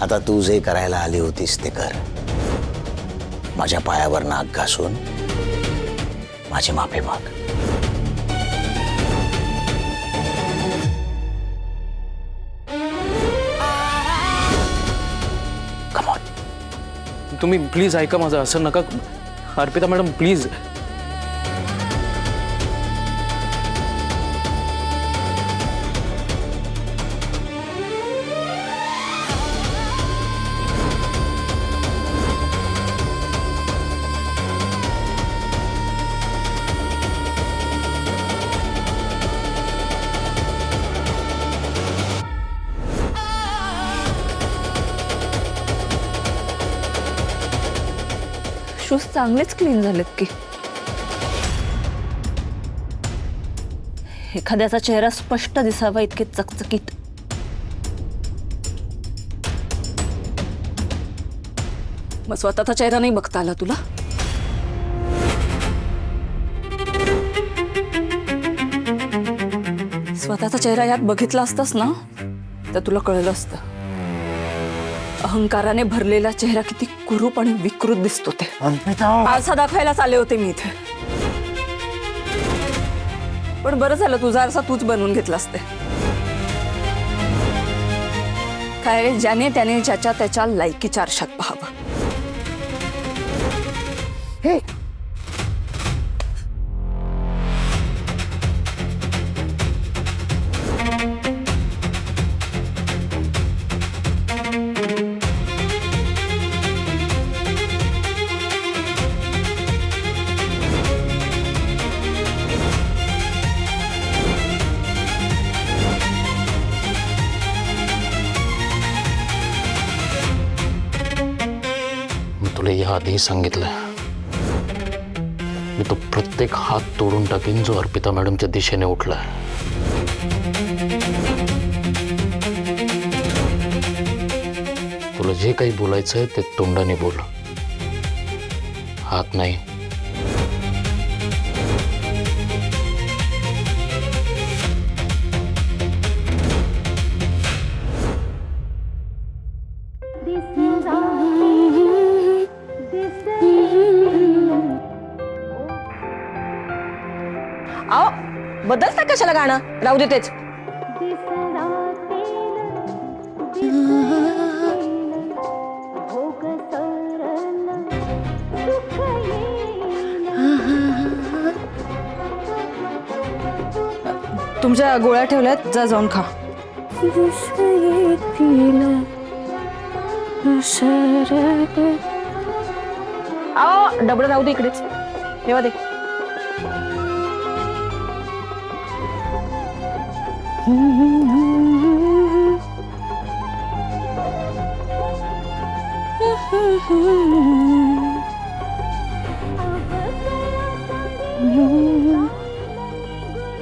आता तू जे करायला आली होतीस ते कर. माझ्या पायावर नाक घासून माझी माफी माग. Come on. तुम्ही प्लीज ऐका माझं, असं नका अर्पिता मॅडम, प्लीज. शूज चांगलेच क्लीन झालेत की. एखाद्याचा चेहरा स्पष्ट दिसावा इतके चकचकीत. मग स्वतःचा चेहरा नाही बघता आला तुला? स्वतःचा चेहरा यात बघितला असतास ना तर तुला कळलं असतं अहंकाराने भरलेला चेहरा किती कुरूप आणि विकृत दिसतो ते. आरसा दाखवायलाच आले होते मी इथे. पण बरं झालं तुझा आरसा तूच बनवून घेतलास ते. काय ज्याने त्याने ज्याच्या त्याच्या लायकीच्या आरशात पाहावं. हे तुला या आधी सांगितलं, मी तो प्रत्येक हात तोडून टाकीन जो अर्पिता मॅडमच्या दिशेने उठला. तुला जे काही बोलायचंय ते तोंडाने बोल, हात नाही. आओ बदलता कशाला गाणं, राहू दे तेच. तुमच्या गोळ्या ठेवल्यात, जा जाऊन खा. आओ डबडं राहू दे इकडेच, ठेवा दे.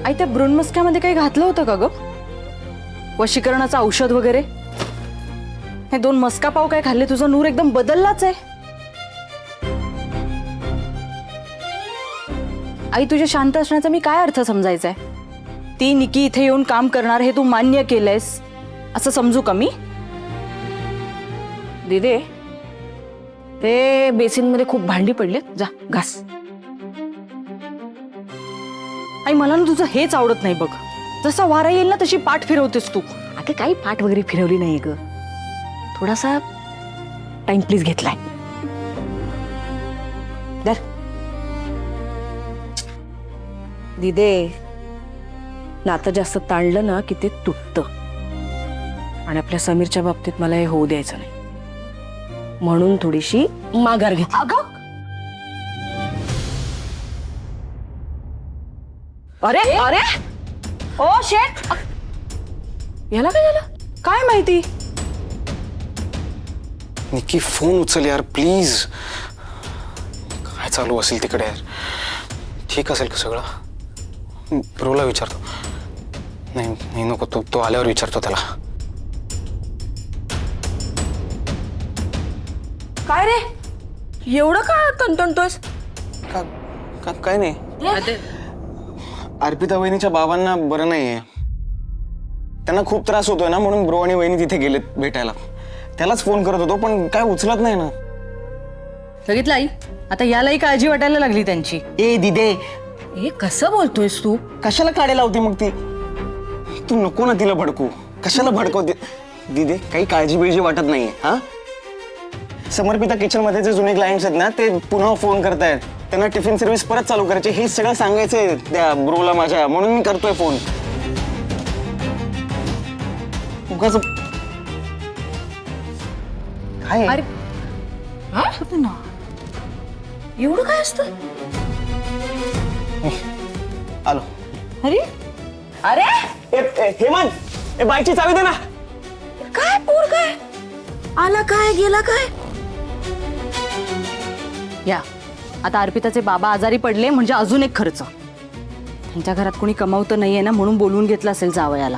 आई त्या ब्रूणमस्क्यामध्ये काही घातलं होतं का ग? वशीकरणाचं औषध वगैरे? हे 2 मस्का पाव काय खाल्ले, तुझा नूर एकदम बदललाच आहे. आई तुझ्या शांत असण्याचा मी काय अर्थ समजायचाय? ती निकी इथे येऊन काम करणार हे तू मान्य केलंयस असं समजू का मी? दीदे ते बेसिन मध्ये खूप भांडी पडलेत, जा घास. आई मला ना तुझं हेच आवडत नाही बघ. जसा वारा येईल ना तशी पाठ फिरवतेस तू. आता काही पाठ वगैरे फिरवली नाही ग, थोडासा टाइम प्लीज घेतलाय. दर दीदे, नातं जास्त ताणलं ना की ते तुटतं. आणि आपल्या समीरच्या बाबतीत मला हे होऊ द्यायचं नाही, म्हणून थोडीशी माघार घेतली. अगं अरे अरे ओ शेट, याला काय झालं काय माहिती? निकी फोन उचल यार प्लीज. काय चालू असेल तिकडे यार? ठीक असेल का सगळं? ब्रोला विचारतो. नाही नाही नको, तो आल्यावर विचारतो त्याला. काय रे एवढं का तणतणतोयस? काय नाही, अर्पिता वहिनीच्या बाबांना बरं नाहीये. त्यांना खूप त्रास होतोय ना, म्हणून ब्रो आणि वहिनी तिथे गेलेत भेटायला. त्यालाच फोन करत होतो पण काय उचलत नाही ना. बघितलं आई, आता यालाही काळजी वाटायला लागली त्यांची. ए दिदे, ए कसं बोलतोयस तू? कशाला काढे लावते मग ती? तू नको ना तिला भडकू. कशाला भडकवते? दिदे काही काळजी बिळजी वाटत नाहीये. हा, समर्पिता किचन मध्ये जे जुने क्लायंट्स आहेत ना ते पुन्हा फोन करतायत. त्यांना टिफिन सर्व्हिस परत चालू करायची हे सगळं सांगायचंय त्या ब्रोला माझ्या, म्हणून मी करतोय फोन. उगाच काय अरे ना, एवढं काय असतं? आलो. अरे अरे हेमंत, बाईकची चावी दे ना. काय पोर काय आला, काय गेला काय? या आता अर्पिताचे बाबा आजारी पडले म्हणजे अजून एक खर्च. त्यांच्या घरात कोणी कमावतं नाहीये ना, म्हणून बोलवून घेतलं असेल जावयाला.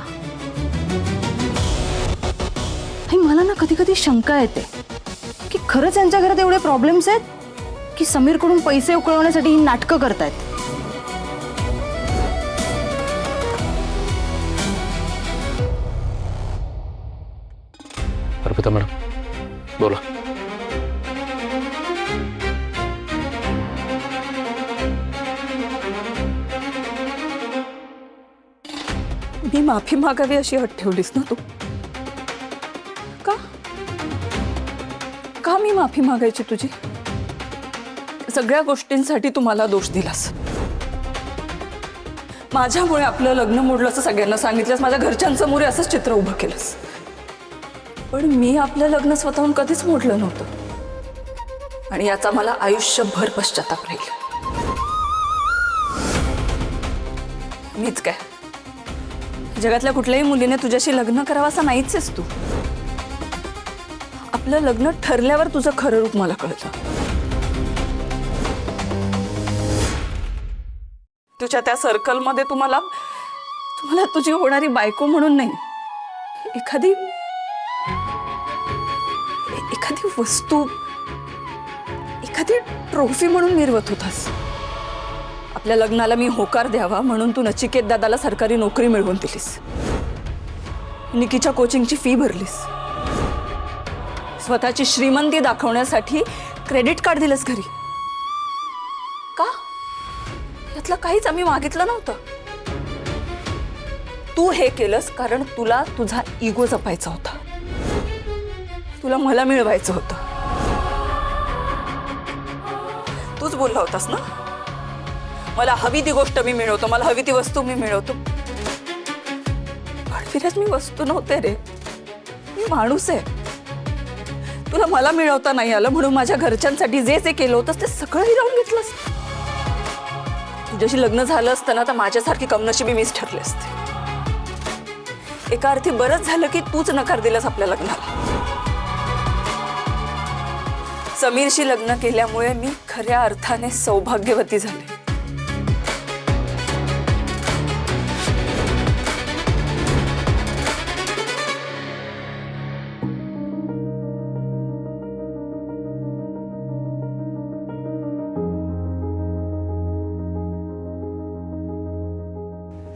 मला ना कधी कधी शंका येते की खरंच यांच्या घरात एवढे प्रॉब्लेम्स आहेत की समीरकडून पैसे उकळवण्यासाठी ही नाटकं करतायत. अर्पिता मॅडम बोला. मी माफी मागावी अशी अट ठेवलीस ना तू? का मी माफी मागायची तुझी? सगळ्या गोष्टींसाठी तू मला दोष दिलास. माझ्यामुळे आपलं लग्न मोडलं असं सगळ्यांना सांगितलंस, माझ्या घरच्यांसमोर असंच चित्र उभं केलंस. पण मी आपलं लग्न स्वतःहून कधीच मोडलं नव्हतं आणि याचा मला आयुष्यभर पश्चाताप राहील. मीच काय, जगातल्या कुठल्याही मुलीने तुझ्याशी लग्न करावं असं नाहीच आहेस तू. आपलं लग्न ठरल्यावर तुझं खरं रूप मला कळतं. तुझ्या त्या सर्कलमध्ये तुम्हाला तुझी होणारी बायको म्हणून नाही, एखादी वस्तू, एखादी ट्रॉफी म्हणून मिरवत होतास. आपल्या लग्नाला मी होकार द्यावा म्हणून तू नचिकेत दादाला सरकारी नोकरी मिळवून दिलीस. निकीच्या कोचिंगची फी भरलीस. स्वतःची श्रीमंती दाखवण्यासाठी क्रेडिट कार्ड दिलंस घरी. का? यातलं काहीच आम्ही मागितलं नव्हतं. तू हे केलंस कारण तुला तुझा इगो जपायचा होता. तुला मला मिळवायचं होतं. तूच बोलला होतास ना, मला हवी ती गोष्ट मी मिळवतो, मला हवी ती वस्तू मी मिळवतो. पण फिरत मी वस्तू नव्हते रे, मी माणूस आहे. तुला मला मिळवता नाही आलं म्हणून माझ्या घरच्यांसाठी जे जे केलं होतं ते सगळं हिरावून घेतलंस. तुझ्याशी लग्न झालं असतं ना तर माझ्यासारखी कमनशिबी मीच ठरले असते. एका अर्थी बरंच झालं की तूच नकार दिलास आपल्या लग्नाला. समीरशी लग्न केल्यामुळे मी खऱ्या अर्थाने सौभाग्यवती झाले.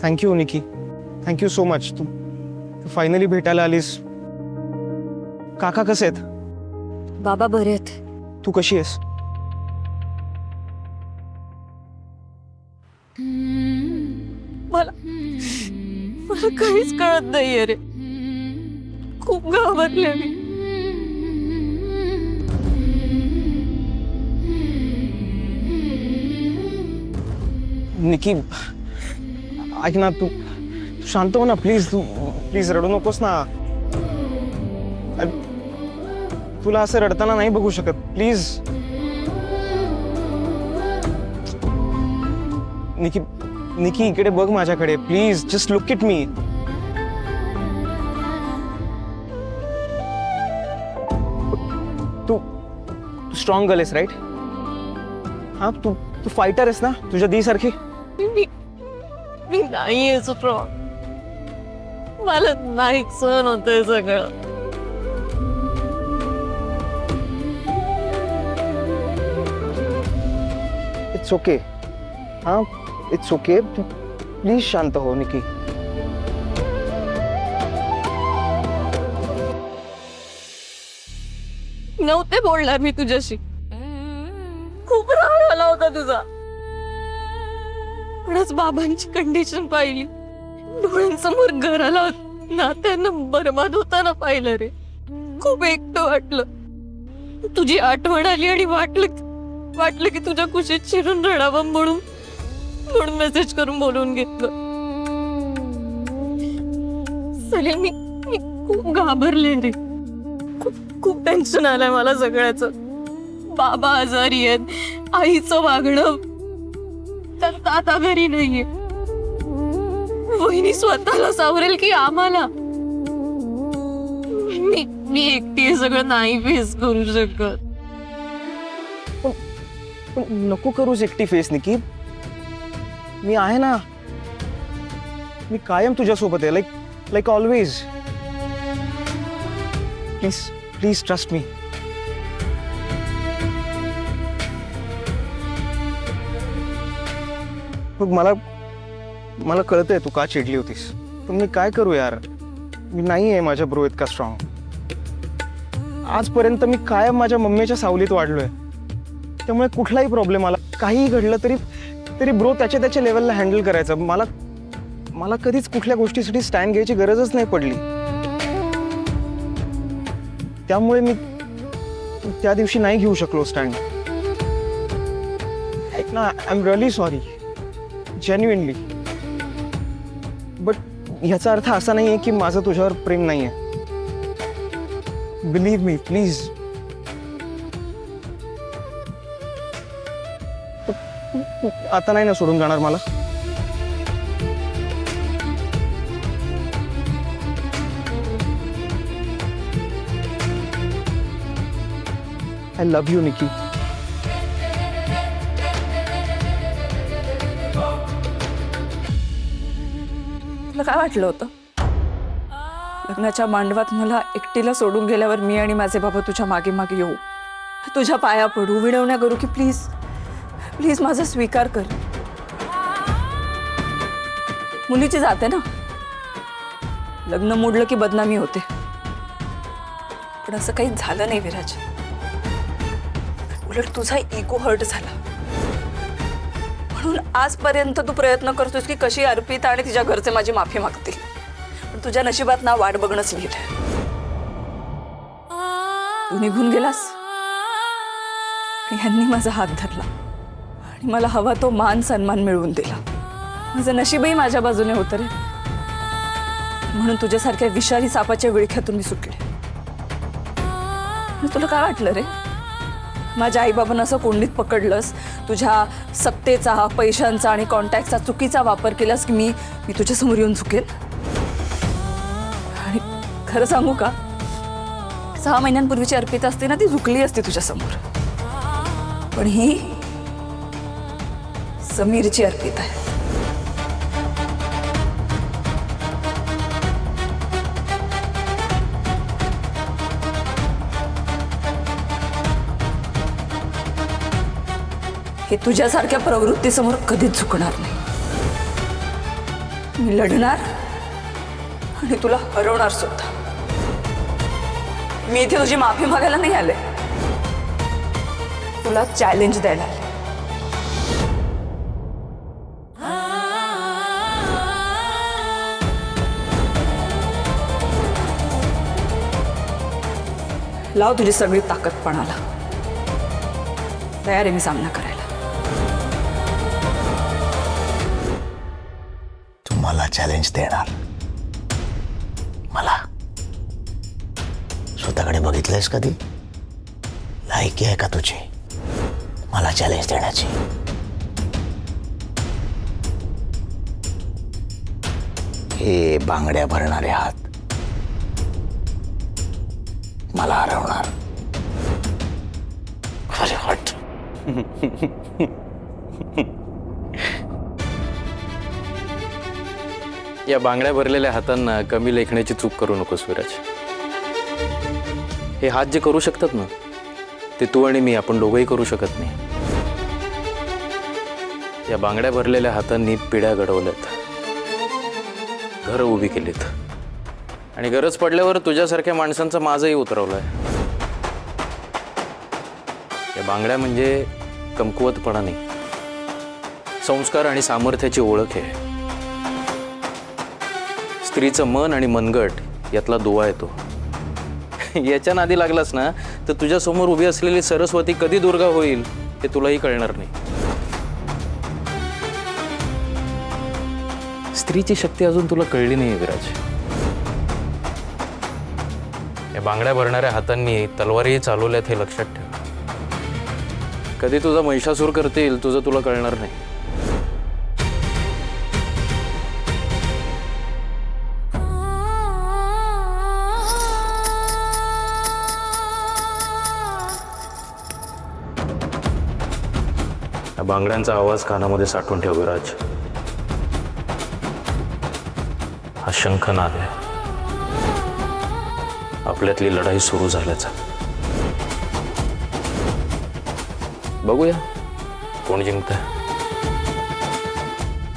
थँक्यू निकी, थँक्यू सो मच. तू फायनली भेटायला आलीस. काका कसे आहेत? बाबा बरे आहेत. तू कशी आहेस? मला काहीच कळत नाहीये रे. खूप घाबरले मी. निकी ऐक ना, तू शांत हो ना प्लीज. तू प्लीज रडू नकोस ना. तुला असं रडताना नाही बघू शकत. प्लीज निकी, निकी इकडे बघ माझ्याकडे please. Just look it me. तू स्ट्रॉंग गर्ल आहेस राईट? हा, तू फायटर आहेस ना तुझ्या दी सारखी? मी नाहीये स्ट्रॉंग. मला नाही सहन होतंय सगळं. It's okay. हाँ इट्स ओके. प्लीज शांत हो निकी. नव्हते बोलणार मी तुझ्याशी. खूप राग आला होता तुझा. पणच बाबांची कंडिशन पाहिली, डोळ्यांसमोर घराला नात्यांना बरबाद होताना पाहिलं रे. खूप एकटं वाटलं. तुझी आठवण आली आणि वाटलं की तुझ्या कुशीत शिरून रडावं म्हणून मेसेज करून बोलवून घेतलं. सलीम, मी खूप घाबरले रे. खूप टेन्शन आलंय मला सगळ्याचं. बाबा आजारी आहेत, आईचं वागणं, तर आता घरी नाहीये. वहिनी स्वतःला सावरेल की आम्हाला? मी एकटी हे सगळं नाही फेस करू शकत. पण नको करूस एकटी फेस निकी. मी आहे ना, मी कायम तुझ्यासोबत आहे. Like always. Please trust me. बघ, मला कळतंय तू का चिडली होतीस, पण मी काय करू यार. मी नाही आहे माझ्या ब्रो इतका स्ट्रॉंग. आजपर्यंत मी कायम माझ्या मम्मीच्या सावलीत वाढलोय. त्यामुळे कुठलाही प्रॉब्लेम आला, काहीही घडलं तरी ब्रो त्याच्या लेवलला हँडल करायचं. मला कधीच कुठल्या गोष्टीसाठी स्टँड घ्यायची गरजच नाही पडली. त्यामुळे मी त्या दिवशी नाही घेऊ शकलो स्टँड. ऐक ना, I am really sorry, genuinely. But ह्याचा अर्थ असा नाही आहे की माझं तुझ्यावर प्रेम नाही आहे. Believe me please. आता नाही ना सोडून जाणार मला? आय लव्ह यू निकी. तुला काय वाटलं होतं लग्नाच्या मांडवात मला एकटीला सोडून गेल्यावर मी आणि माझे बाबा तुझ्या मागे मागे येऊ, तुझ्या पाया पडू, विनवण्या करू की प्लीज प्लीज माझा स्वीकार कर? मुलीची जाते ना, लग्न मोडलं की बदनामी होते. पण असं काही झालं नाही विराज. उलट तुझा इगो हर्ट झाला. म्हणून आजपर्यंत तू प्रयत्न करतोस की कशी अर्पिता आणि तिच्या घरचे माझी माफी मागतील. पण तुझ्या नशिबात ना वाट बघणंच लिहिलंय. तू निघून गेलास आणि ह्यांनी माझा हात धरला आणि मला हवा तो मान सन्मान मिळवून दिला. माझं नशीबही माझ्या बाजूने होतं रे. म्हणून तुझ्यासारख्या विषारी सापाच्या विळख्यातून मी सुटले. तुला काय वाटलं रे, माझ्या आईबाबांना असं कोंडीत पकडलंस, तुझ्या सत्तेचा, पैशांचा आणि कॉन्टॅक्टचा चुकीचा वापर केलास की मी तुझ्यासमोर येऊन झुकेल? आणि खरं सांगू का, 6 महिन्यांपूर्वीची अर्पिता असते ना, ती झुकली असते तुझ्यासमोर. पण ही समीरची अर्पिता आहे. हे तुझ्यासारख्या प्रवृत्तीसमोर कधीच झुकणार नाही. मी लढणार आणि तुला हरवणार सुद्धा. मी इथे तुझी माफी मागायला नाही आले, तुला चॅलेंज द्यायला आले. लाव तुझी सगळी ताकद पणाला. तयार आहे मी सामना करायला. मला चॅलेंज देणार? मला स्वतःकडे बघितलंयस कधी? लायकी आहे का तुझी मला चॅलेंज देण्याची? हे बांगड्या भरणारे हात मला हरवणार? अरे हट. या बांगड्या भरलेल्या हातांना कमी लेखण्याची चूक करू नकोस विराज. हे हात जे करू शकतात ना, ते तू आणि मी, आपण दोघंही करू शकत नाही. या बांगड्या भरलेल्या हातांनी पिढ्या घडवल्यात, घरं उभी केलीत आणि गरज पडल्यावर तुझ्यासारख्या माणसांचा माझही उतरवलाय. या बांगड्या म्हणजे कमकुवतपणा नाही, संस्कार आणि सामर्थ्याची ओळख आहे. स्त्रीचं मन आणि मनगट यातला दुवा येतो. याच्या नादी लागलास ना तर तुझ्या समोर उभी असलेली सरस्वती कधी दुर्गा होईल हे तुलाही कळणार नाही. स्त्रीची शक्ती अजून तुला कळली नाही विराज. या बांगड्या भरणाऱ्या हातांनी तलवारीही चालवल्यात हे लक्षात ठेव. कधी तुझा महिषासूर करतील तुझं तुला कळणार नाही. या बांगड्यांचा आवाज कानामध्ये साठवून ठेव विराज. हा शंखनाद आहे आपल्यातली लढाई सुरू झाल्याचा. बघूया कोण जिंकत,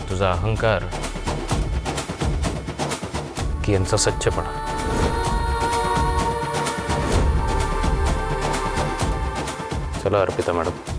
तुझा अहंकार की यांचा सच्चेपणा. चला अर्पिता मॅडम.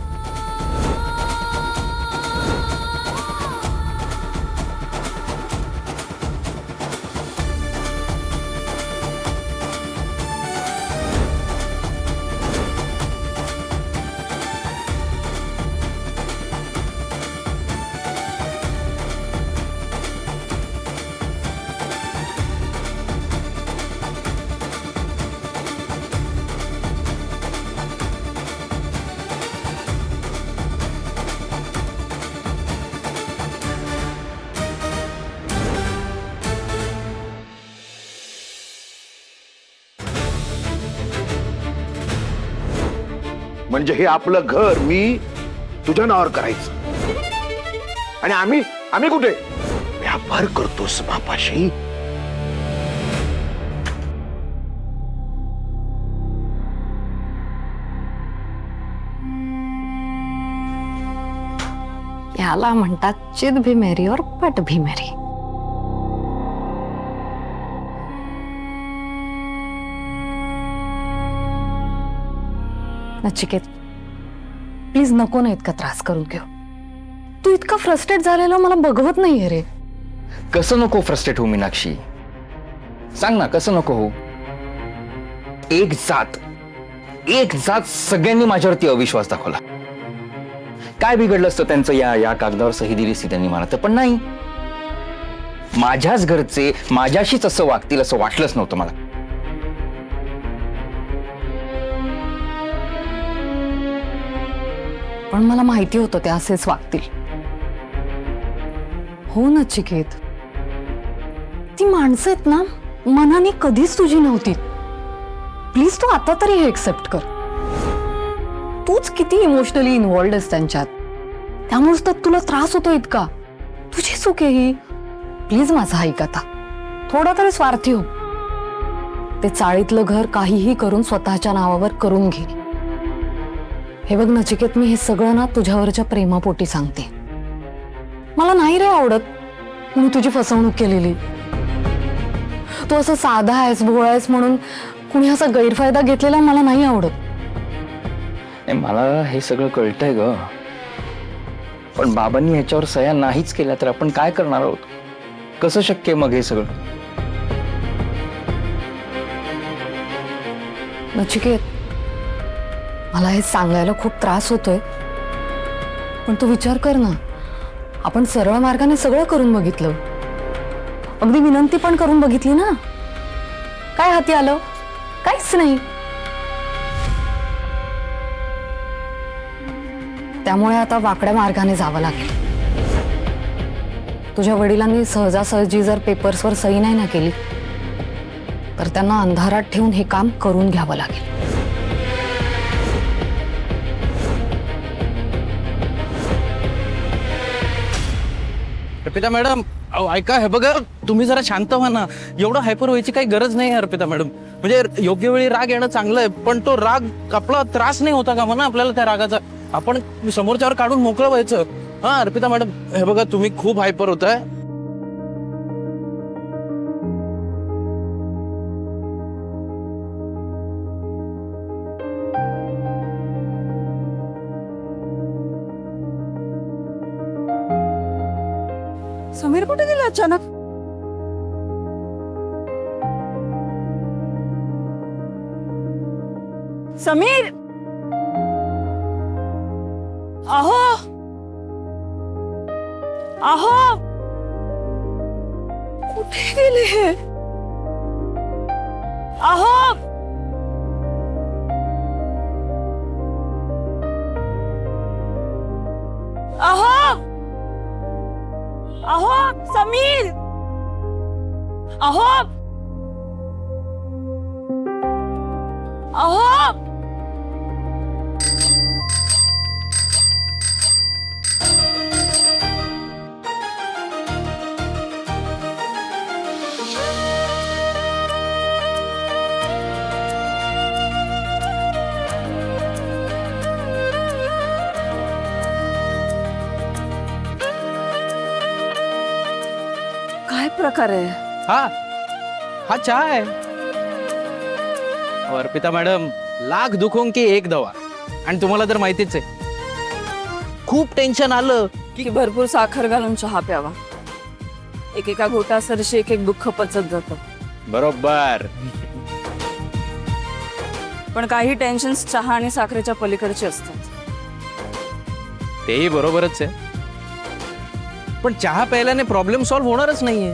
म्हणजे हे आपलं घर मी तुझ्या नावावर करायचं आणि आम्ही कुठे व्यापार करतोस बापाशी. याला म्हणतात चित भी मेरी और पट भी मेरी. नचिकेत प्लीज नको ना इतका त्रास करून घेऊ. तू इतका फ्रस्ट्रेट झालेला मला बघवत नाहीये रे. कसं नको फ्रस्ट्रेट हो मीनाक्षी, सांग ना कसं नको हो. एक जात सगळ्यांनी माझ्यावरती अविश्वास दाखवला. काय बिघडलं असतं त्यांचं या कागदावर सही दिली असती त्यांनी मला, तर पण नाही. माझ्याच घरचे माझ्याशीच असं वागतील असं वाटलंच नव्हतं मला. पण मला माहिती होतं ते असेच वागतील. हो नचिकेत, ती माणसं आहेत ना मनाने कधीच तुझी नव्हती. प्लीज तू आता तरी हे एक्सेप्ट कर. तूच किती इमोशनली इन्व्हॉल्ड आहेस त्यांच्यात, त्यामुळेच तर तुला त्रास होतो इतका. तुझी चूक आहे ही. प्लीज माझा ऐक आता, थोडा तरी स्वार्थी हो. ते चाळीतलं घर काहीही करून स्वतःच्या नावावर करून घे. हे बघ नचिकेत, मी हे सगळं ना तुझ्यावरच्या प्रेमापोटी सांगते. मला नाही रे आवडत मी तुझी फसवणूक केलेली. तू असं साधा आहेस भोळा आहेस म्हणून कुणी असा गैरफायदा घेतलेला मला नाही आवडत. मला हे सगळं कळतंय ग, पण बाबांनी ह्याच्यावर सह्या नाहीच केल्या तर आपण काय करणार आहोत. कसं शक्य मग हे सगळं. नचिकेत, मला हे सांगायला खूप त्रास होतोय, पण तू विचार कर ना. आपण सरळ मार्गाने सगळं करून बघितलं, अगदी विनंती पण करून बघितली ना. काय हाती आलं? काहीच नाही. त्यामुळे आता वाकड्या मार्गाने जावं लागेल. तुझ्या वडिलांनी सहजासहजी जर पेपर्सवर सही नाही ना केली तर त्यांना अंधारात ठेवून हे काम करून घ्यावं लागेल. अर्पिता मॅडम, ऐका, हे बघा, तुम्ही जरा शांत व्हा ना. एवढं हायपर व्हायची काही गरज नाही अर्पिता मॅडम. म्हणजे योग्य वेळी राग येणं चांगलं आहे, पण तो राग आपला त्रास नाही होता का म्हणा आपल्याला त्या रागाचा. आपण समोरच्यावर काढून मोकळं व्हायचं. हा अर्पिता मॅडम, हे बघा तुम्ही खूप हायपर होताय. समीर कुठे गेला अचानक? समीर, अहो अहो, कुठे गेले हे? अहो अहो अहो समीर, अहो अहो, काय प्रकार आहे? हा चहा आहे. अर्पिता मॅडम, लाख दुखों की एक दवा. आणि तुम्हाला तर माहितीच आहे, खूप टेन्शन आलं की भरपूर साखर घालून चहा प्यावा. एकेका घोटासरशी एक एक दुःख पचत जातं. बरोबर. पण काही टेन्शन्स चहा आणि साखरेच्या पलीकडचे असतात. तेही बरोबरच आहे, पण चहा प्यायल्याने प्रॉब्लेम सॉल्व्ह होणारच नाहीये.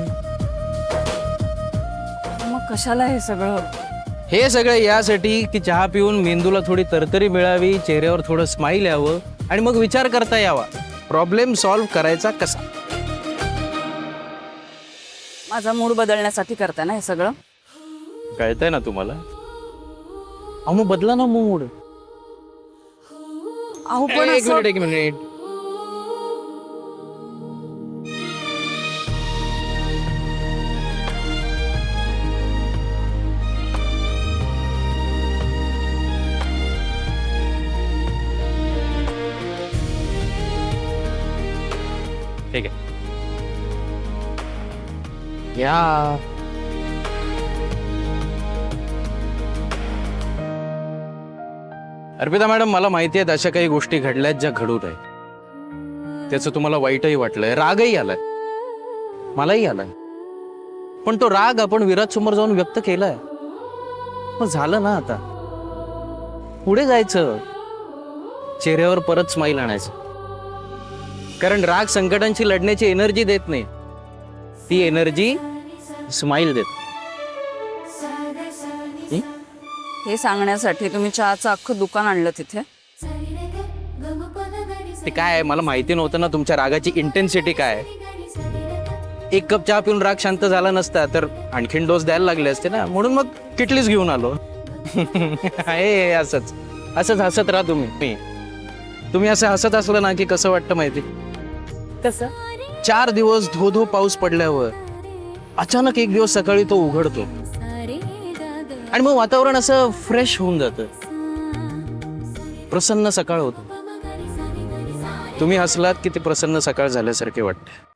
मग कशाला हे सगळं? हे सगळं यासाठी की चहा पिऊन मेंदूला थोडी तरतरी मिळावी, चेहऱ्यावर थोडं स्माईल यावं आणि मग विचार करता यावा प्रॉब्लेम सॉल्व्ह करायचा कसा. माझा मूड बदलण्यासाठी करताय ना हे सगळं? कळतंय ना तुम्हाला? अहो मग बदला ना मूड. अहो पण एक असं- मिनिट, एक मिनिट. ठीक आहे, या. अर्पिता मॅडम, मला माहिती आहेत अशा काही गोष्टी घडल्यात ज्या घडून आहे. त्याचं तुम्हाला वाईटही वाटलंय, रागही आलाय, मलाही आलाय. पण तो राग आपण विराज समोर जाऊन व्यक्त केलाय. मग झालं ना, आता पुढे जायचं, चेहऱ्यावर परत स्माईल आणायचं. कारण राग संकटांशी लढण्याची एनर्जी देत नाही, ती एनर्जी स्माईल देत. हे सांगण्यासाठी तुम्ही चहाचं अख्खं दुकान आणलं तिथे? ते काय आहे, मला माहिती नव्हतं ना तुमच्या रागाची इंटेन्सिटी काय आहे. एक कप चहा पिऊन राग शांत झाला नसता तर आणखीन डोस द्यायला लागले असते ना, म्हणून मग किटलीच घेऊन आलो. हे असंच असंच हसत राहा तुम्ही असं हसत असलं ना की कसं वाटतं माहिती? कसं? 4 दिवस धो पाऊस पडल्यावर अचानक एक दिवस सकाळी तो उघडतो आणि मग वातावरण असं फ्रेश होऊन जातं, प्रसन्न सकाळ होतो. तुम्ही हसलात की ती प्रसन्न सकाळ झाल्यासारखे वाटते.